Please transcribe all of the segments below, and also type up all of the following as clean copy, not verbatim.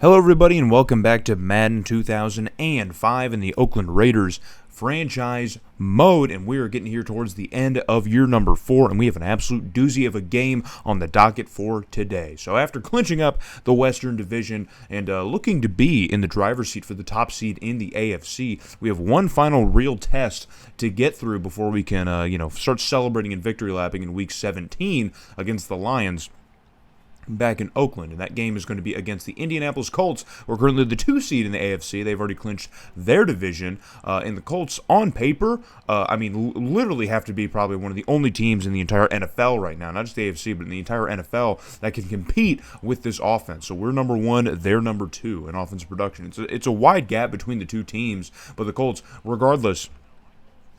Hello everybody and welcome back to Madden 2005 in the Oakland Raiders franchise mode, and we are getting here towards the end of year number 4, and we have an absolute doozy of a game on the docket for today. So after clinching up the Western Division and looking to be in the driver's seat for the top seed in the AFC, we have one final real test to get through before we can start celebrating and victory lapping in week 17 against the Lions back in Oakland, and that game is going to be against the Indianapolis Colts. We're currently the 2 seed in the AFC. They've already clinched their division, and the Colts, on paper, literally have to be probably one of the only teams in the entire NFL right now, not just the AFC, but in the entire NFL that can compete with this offense. So we're number 1, they're number 2 in offensive production. It's a wide gap between the two teams, but the Colts, regardless,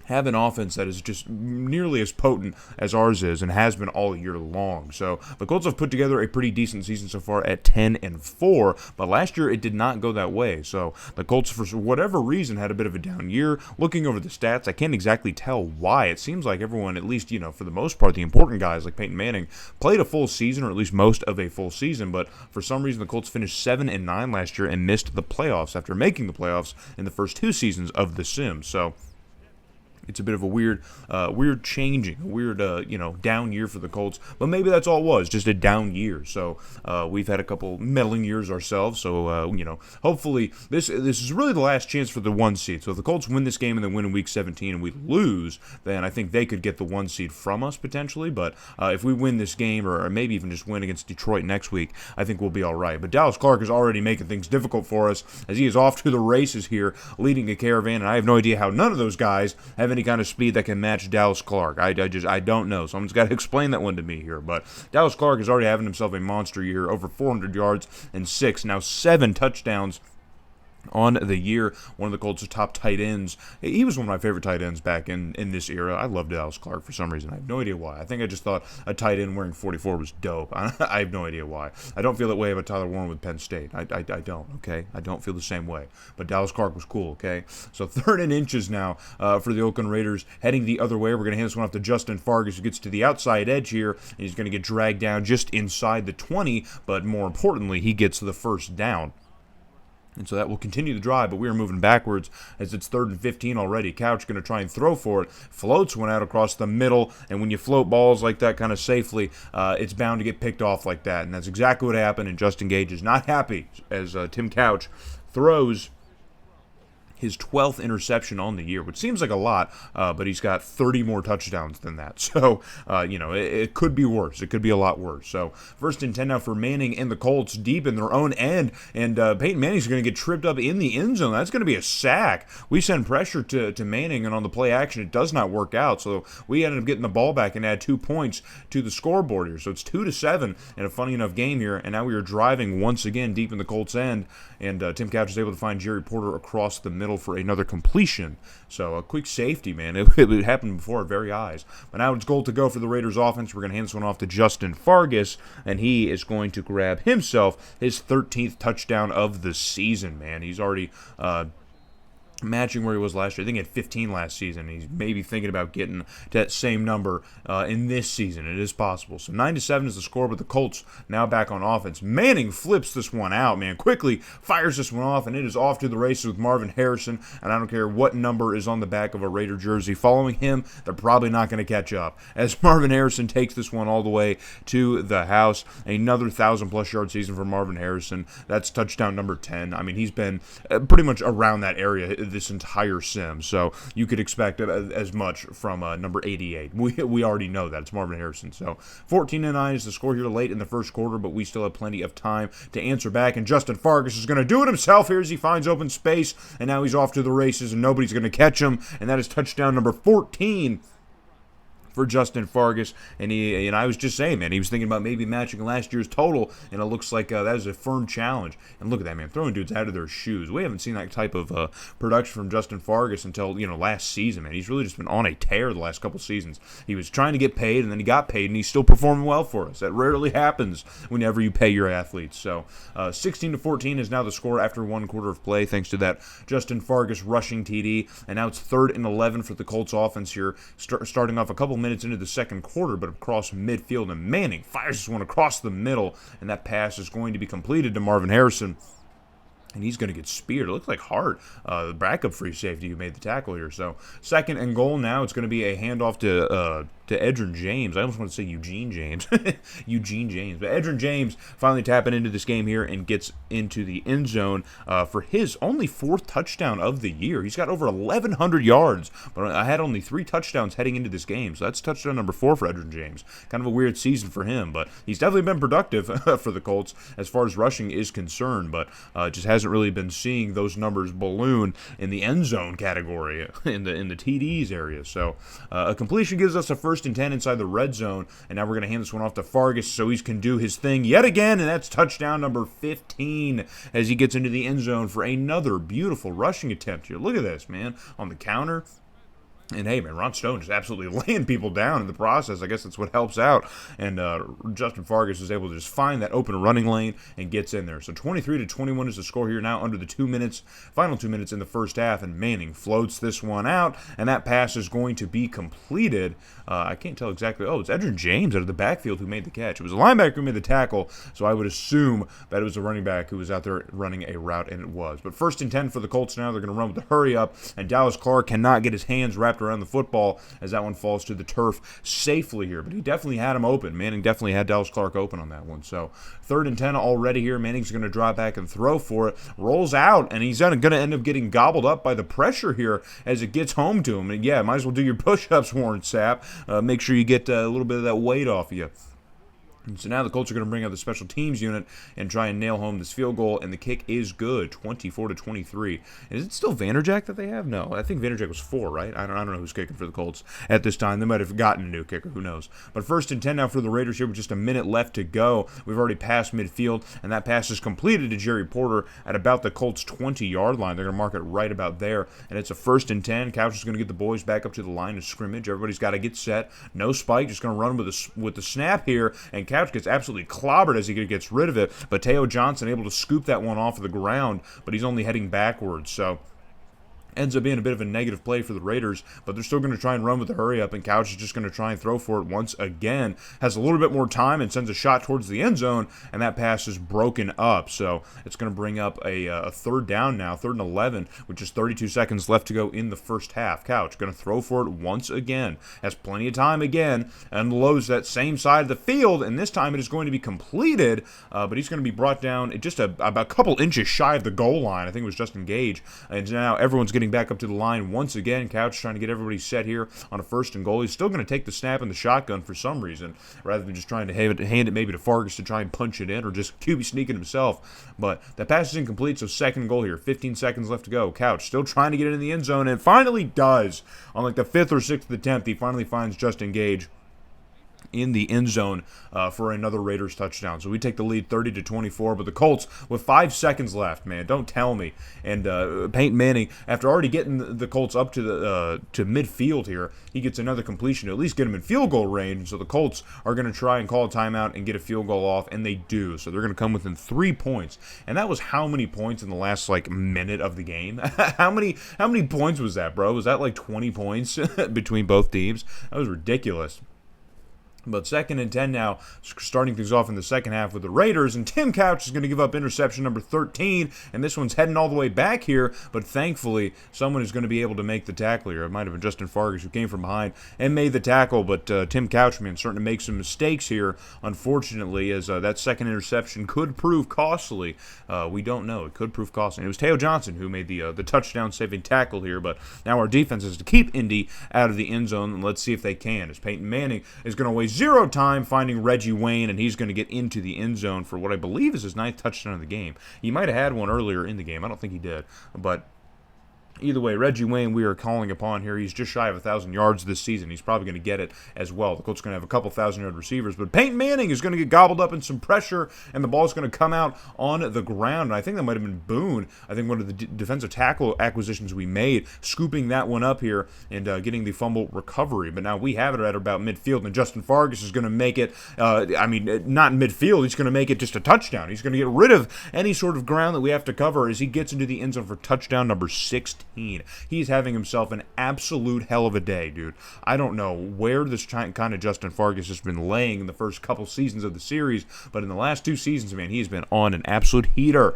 have an offense that is just nearly as potent as ours is and has been all year long. So the Colts have put together a pretty decent season so far at 10-4, but last year it did not go that way. So the Colts, for whatever reason, had a bit of a down year. Looking over the stats, I can't exactly tell why. It seems like everyone, at least, for the most part, the important guys like Peyton Manning, played a full season, or at least most of a full season, but for some reason the Colts finished 7-9 last year and missed the playoffs after making the playoffs in the first 2 seasons of The Sims. So it's a bit of a weird down year for the Colts, but maybe that's all it was, just a down year. So we've had a couple meddling years ourselves. So hopefully this is really the last chance for the 1 seed. So if the Colts win this game and then win in Week 17 and we lose, then I think they could get the 1 seed from us potentially. But if we win this game, or maybe even just win against Detroit next week, I think we'll be all right. But Dallas Clark is already making things difficult for us as he is off to the races here, leading a caravan, and I have no idea how none of those guys have any kind of speed that can match Dallas Clark. I don't know. Someone's got to explain that one to me here. But Dallas Clark is already having himself a monster year, over 400 yards and 7 touchdowns on the year. One of the Colts' top tight ends. He was one of my favorite tight ends back in this era. I love Dallas Clark for some reason. I have no idea why. I think I just thought a tight end wearing 44 was dope. I have no idea why. I don't feel that way about Tyler Warren with Penn State. I don't, okay? I don't feel the same way. But Dallas Clark was cool, okay? So 3rd and inches now for the Oakland Raiders, heading the other way. We're going to hand this one off to Justin Fargas, who gets to the outside edge here, and he's going to get dragged down just inside the 20, but more importantly, he gets the first down. And so that will continue the drive, but we are moving backwards as it's 3rd and 15 already. Couch going to try and throw for it. Floats one out across the middle, and when you float balls like that kind of safely, it's bound to get picked off like that. And that's exactly what happened, and Justin Gage is not happy as Tim Couch throws his 12th interception on the year, which seems like a lot, but he's got 30 more touchdowns than that. So, it could be worse. It could be a lot worse. So, 1st and 10 now for Manning and the Colts, deep in their own end, and Peyton Manning's going to get tripped up in the end zone. That's going to be a sack. We send pressure to Manning, and on the play action, it does not work out. So, we ended up getting the ball back and add 2 points to the scoreboard here. So, it's 2-7 in a funny enough game here, and now we are driving once again deep in the Colts' end, and Tim Couch is able to find Jerry Porter across the middle for another completion. So a quick safety, man. It happened before our very eyes. But now it's goal to go for the Raiders offense. We're going to hand this one off to Justin Fargas, and he is going to grab himself his 13th touchdown of the season, man. He's already matching where he was last year. I think he had 15 last season. He's maybe thinking about getting to that same number in this season. It is possible. So 9-7 is the score, but the Colts now back on offense. Manning flips this one out, man. Quickly fires this one off, and it is off to the races with Marvin Harrison. And I don't care what number is on the back of a Raider jersey. Following him, they're probably not going to catch up, as Marvin Harrison takes this one all the way to the house. Another 1,000-plus yard season for Marvin Harrison. That's touchdown number 10. I mean, he's been pretty much around that area this entire sim, so you could expect as much from number 88. We already know that. It's Marvin Harrison. So 14-9 is the score here late in the first quarter, but we still have plenty of time to answer back, and Justin Fargas is going to do it himself here as he finds open space, and now he's off to the races, and nobody's going to catch him, and that is touchdown number 14 for Justin Fargas. And I was just saying, man, he was thinking about maybe matching last year's total, and it looks like that is a firm challenge. And look at that, man, throwing dudes out of their shoes. We haven't seen that type of production from Justin Fargas until last season, man. He's really just been on a tear the last couple seasons. He was trying to get paid, and then he got paid, and he's still performing well for us. That rarely happens whenever you pay your athletes. So 16-14 is now the score after 1 quarter of play, thanks to that Justin Fargas rushing TD. And now it's 3rd and 11 for the Colts offense here, starting off a couple minutes into the second quarter, but across midfield, and Manning fires this one across the middle, and that pass is going to be completed to Marvin Harrison. and he's going to get speared. It looks like Hart, the backup free safety, who made the tackle here. So 2nd and goal now. It's going to be a handoff to Edgerrin James. I almost want to say Eugene James. Eugene James. But Edgerrin James finally tapping into this game here and gets into the end zone for his only 4th touchdown of the year. He's got over 1,100 yards, but I had only 3 touchdowns heading into this game. So that's touchdown number 4 for Edgerrin James. Kind of a weird season for him, but he's definitely been productive for the Colts as far as rushing is concerned, but just hasn't really been seeing those numbers balloon in the end zone category, in the TDs area. So a completion gives us a 1st and 10 inside the red zone, and now we're going to hand this one off to Fargas so he can do his thing yet again, and that's touchdown number 15 as he gets into the end zone for another beautiful rushing attempt here. Look at this, man, on the counter. And hey, man, Ron Stone just absolutely laying people down in the process. I guess that's what helps out. And Justin Fargas is able to just find that open running lane and gets in there. So 23-21 is the score here now under the 2 minutes, final 2 minutes in the first half. And Manning floats this one out, and that pass is going to be completed. I can't tell exactly. Oh, it's Edgerrin James out of the backfield who made the catch. It was a linebacker who made the tackle, so I would assume that it was a running back who was out there running a route, and it was. But 1st and 10 for the Colts now. They're going to run with the hurry up, and Dallas Clark cannot get his hands wrapped around the football as that one falls to the turf safely here. But he definitely had him open. Manning definitely had Dallas Clark open on that one. So 3rd and 10 already here. Manning's going to drop back and throw for it. Rolls out, and he's going to end up getting gobbled up by the pressure here as it gets home to him. And yeah, might as well do your push-ups, Warren Sapp. Make sure you get a little bit of that weight off of you. And so now the Colts are going to bring out the special teams unit and try and nail home this field goal, and the kick is good, 24-23. And is it still Vanderjagt that they have? No, I think Vanderjagt was 4, right? I don't know who's kicking for the Colts at this time. They might have gotten a new kicker, who knows. But 1st and 10 now for the Raiders here with just a minute left to go. We've already passed midfield, and that pass is completed to Jerry Porter at about the Colts' 20-yard line. They're going to mark it right about there, and it's a 1st and 10. Couch is going to get the boys back up to the line of scrimmage. Everybody's got to get set. No spike, just going to run with the snap here, and Couch gets absolutely clobbered as he gets rid of it. But Teo Johnson able to scoop that one off of the ground, but he's only heading backwards. So ends up being a bit of a negative play for the Raiders, but they're still going to try and run with the hurry up, and Couch is just going to try and throw for it once again. Has a little bit more time and sends a shot towards the end zone, and that pass is broken up. So it's going to bring up a 3rd down now, 3rd and 11, with just 32 seconds left to go in the first half. Couch going to throw for it once again. Has plenty of time again, and loads that same side of the field, and this time it is going to be completed, but he's going to be brought down just about a couple inches shy of the goal line. I think it was Justin Gage, and now everyone's getting back up to the line once again. Couch trying to get everybody set here on a 1st and goal. He's still going to take the snap and the shotgun for some reason, rather than just trying to hand it maybe to Fargas to try and punch it in, or just QB sneaking himself. But that pass is incomplete, so 2nd goal here. 15 seconds left to go. Couch still trying to get it in the end zone, and finally does. On like the 5th or 6th attempt, he finally finds Justin Gage in the end zone for another Raiders touchdown. So we take the lead 30-24, but the Colts with 5 seconds left, man, don't tell me. And Peyton Manning, after already getting the Colts up to midfield here, he gets another completion to at least get him in field goal range. And so the Colts are going to try and call a timeout and get a field goal off, and they do. So they're going to come within 3 points. And that was how many points in the last minute of the game? How many points was that, bro? Was that like 20 points between both teams? That was ridiculous. But 2nd and 10 now, starting things off in the second half with the Raiders, and Tim Couch is going to give up interception number 13, and this one's heading all the way back here, but thankfully someone is going to be able to make the tackle here. It might have been Justin Fargas who came from behind and made the tackle, but Tim Couch, man, starting to make some mistakes here, unfortunately, as that second interception could prove costly. We don't know. It could prove costly. And it was Teo Johnson who made the touchdown-saving tackle here, but now our defense is to keep Indy out of the end zone, and let's see if they can, as Peyton Manning is going to waste 0 time finding Reggie Wayne, and he's going to get into the end zone for what I believe is his 9th touchdown of the game. He might have had one earlier in the game. I don't think he did, but either way, Reggie Wayne we are calling upon here. He's just shy of 1,000 yards this season. He's probably going to get it as well. The Colts are going to have a couple 1,000-yard receivers, but Peyton Manning is going to get gobbled up in some pressure, and the ball's going to come out on the ground. And I think that might have been Boone, I think one of the defensive tackle acquisitions we made, scooping that one up here and getting the fumble recovery. But now we have it at about midfield, and Justin Fargas is going to make it, not midfield, he's going to make it just a touchdown. He's going to get rid of any sort of ground that we have to cover as he gets into the end zone for touchdown number 16. He's having himself an absolute hell of a day, dude. I don't know where this kind of Justin Fargas has been laying in the first couple seasons of the series, but in the last 2 seasons, man, he's been on an absolute heater.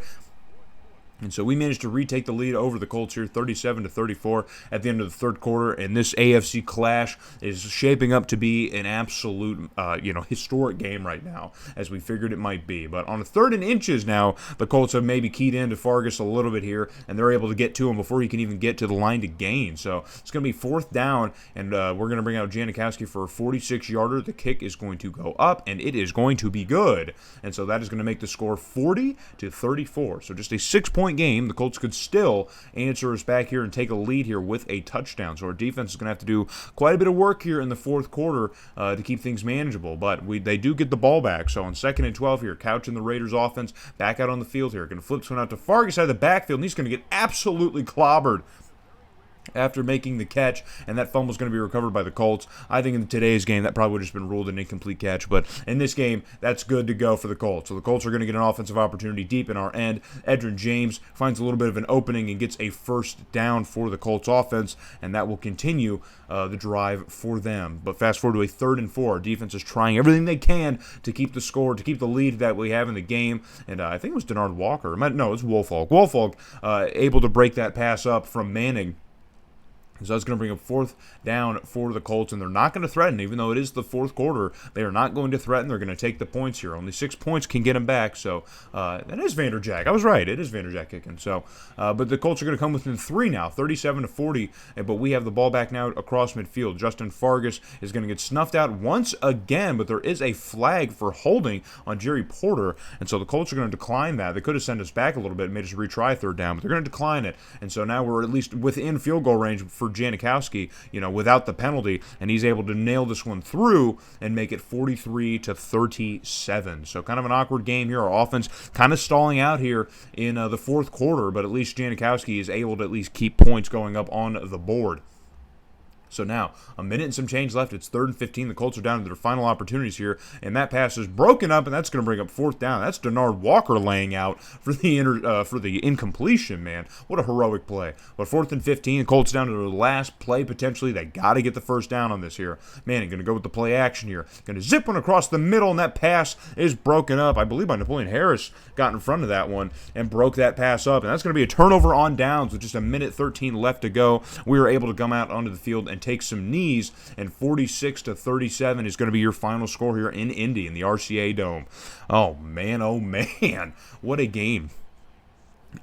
And so we managed to retake the lead over the Colts here, 37-34 at the end of the third quarter. And this AFC clash is shaping up to be an absolute, historic game right now, as we figured it might be. But on a 3rd and inches now, the Colts have maybe keyed into Fargas a little bit here, and they're able to get to him before he can even get to the line to gain. So it's going to be 4th down, and we're going to bring out Janikowski for a 46-yarder. The kick is going to go up, and it is going to be good. And so that is going to make the score 40-34. So just a 6-point game. The Colts could still answer us back here and take a lead here with a touchdown. So our defense is going to have to do quite a bit of work here in the 4th quarter to keep things manageable. But they do get the ball back. So on 2nd and 12 here, Couch and the Raiders offense back out on the field here. Going to flip this one out to Fargas out of the backfield, and he's going to get absolutely clobbered after making the catch, and that fumble is going to be recovered by the Colts. I think in today's game, that probably would have just been ruled an incomplete catch, but in this game, that's good to go for the Colts. So the Colts are going to get an offensive opportunity deep in our end. Edgerrin James finds a little bit of an opening and gets a 1st down for the Colts offense, and that will continue the drive for them. But fast forward to a 3rd and 4. Our defense is trying everything they can to keep the score, to keep the lead that we have in the game, and I think it was Denard Walker. No, it's Woolfolk. Woolfolk able to break that pass up from Manning. So that's going to bring up 4th down for the Colts, and they're not going to threaten. Even though it is the 4th quarter, they are not going to threaten. They're going to take the points here. Only 6 points can get them back, so that is Vanderjagt. I was right. It is Vanderjagt kicking. So, but the Colts are going to come within 3 now, 37-40, but we have the ball back now across midfield. Justin Fargas is going to get snuffed out once again, but there is a flag for holding on Jerry Porter, and so the Colts are going to decline that. They could have sent us back a little bit and made us retry 3rd down, but they're going to decline it, and so now we're at least within field goal range for Janikowski, without the penalty, and he's able to nail this one through and make it 43-37. So kind of an awkward game here. Our offense kind of stalling out here in the 4th quarter, but at least Janikowski is able to at least keep points going up on the board. So now, a minute and some change left. It's 3rd and 15. The Colts are down to their final opportunities here, and that pass is broken up, and that's going to bring up 4th down. That's Denard Walker laying out for the incompletion, man. What a heroic play. But 4th and 15, the Colts down to their last play, potentially. They got to get the 1st down on this here. Manning going to go with the play action here. Going to zip one across the middle, and that pass is broken up. I believe by Napoleon Harris got in front of that one and broke that pass up, and that's going to be a turnover on downs with just a minute 13 left to go. We were able to come out onto the field and take some knees, and 46-37 is going to be your final score here in Indy in the RCA Dome. Oh man, what a game.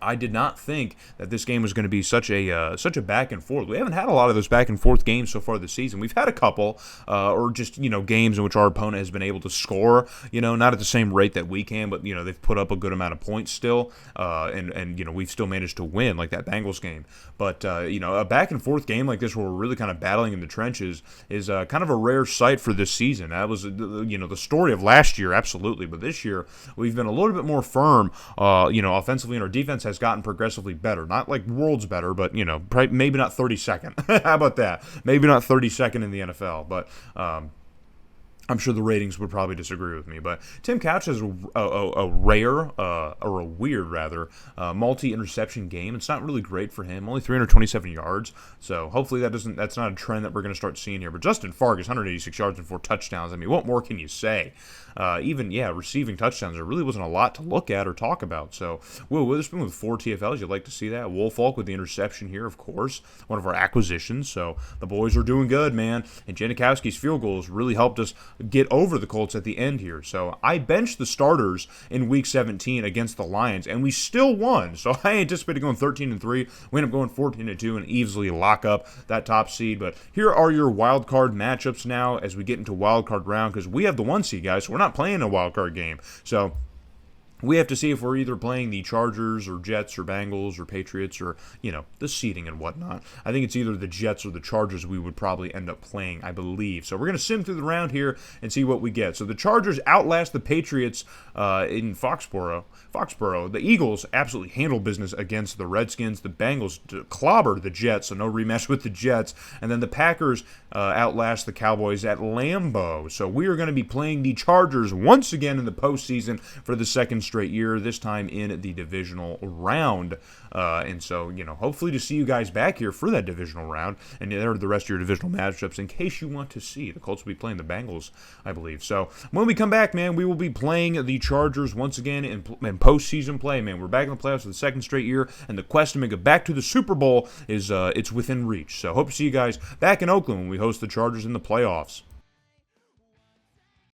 I did not think that this game was going to be such a back and forth. We haven't had a lot of those back and forth games so far this season. We've had a couple, or just games in which our opponent has been able to score, not at the same rate that we can, but they've put up a good amount of points still, and we've still managed to win, like that Bengals game. But a back and forth game like this, where we're really kind of battling in the trenches, is kind of a rare sight for this season. That was the story of last year, absolutely, but this year we've been a little bit more firm, offensively, and our defense has gotten progressively better. Not like worlds better, but, maybe not 32nd. How about that? Maybe not 32nd in the NFL, but I'm sure the ratings would probably disagree with me, but Tim Couch has a rare, or a weird rather, multi-interception game. It's not really great for him. Only 327 yards, so hopefully that's not a trend that we're going to start seeing here. But Justin Fargas, 186 yards and 4 touchdowns. I mean, what more can you say? Receiving touchdowns, there really wasn't a lot to look at or talk about. So Will Witherspoon with 4 TFLs, you'd like to see that. Woolfolk with the interception here, of course, one of our acquisitions. So the boys are doing good, man. And Janikowski's field goals really helped us get over the Colts at the end here. So I benched the starters in Week 17 against the Lions, and we still won. So I anticipated going 13-3. We ended up going 14-2 and easily lock up that top seed. But here are your wild card matchups now as we get into wild card round, because we have the 1 seed, guys. So we're not playing a wild card game. So we have to see if we're either playing the Chargers or Jets or Bengals or Patriots or, the seeding and whatnot. I think it's either the Jets or the Chargers we would probably end up playing, I believe. So we're going to sim through the round here and see what we get. So the Chargers outlast the Patriots in Foxborough. The Eagles absolutely handle business against the Redskins. The Bengals clobbered the Jets, so no rematch with the Jets. And then the Packers outlast the Cowboys at Lambeau. So we are going to be playing the Chargers once again in the postseason for the second straight year, this time in the divisional round. And so, hopefully to see you guys back here for that divisional round, and there are the rest of your divisional matchups in case you want to see. The Colts will be playing the Bengals, I believe. So when we come back, man, we will be playing the Chargers once again in postseason play, man. We're back in the playoffs for the second straight year, and the quest to make it back to the Super Bowl is it's within reach. So hope to see you guys back in Oakland when we host the Chargers in the playoffs.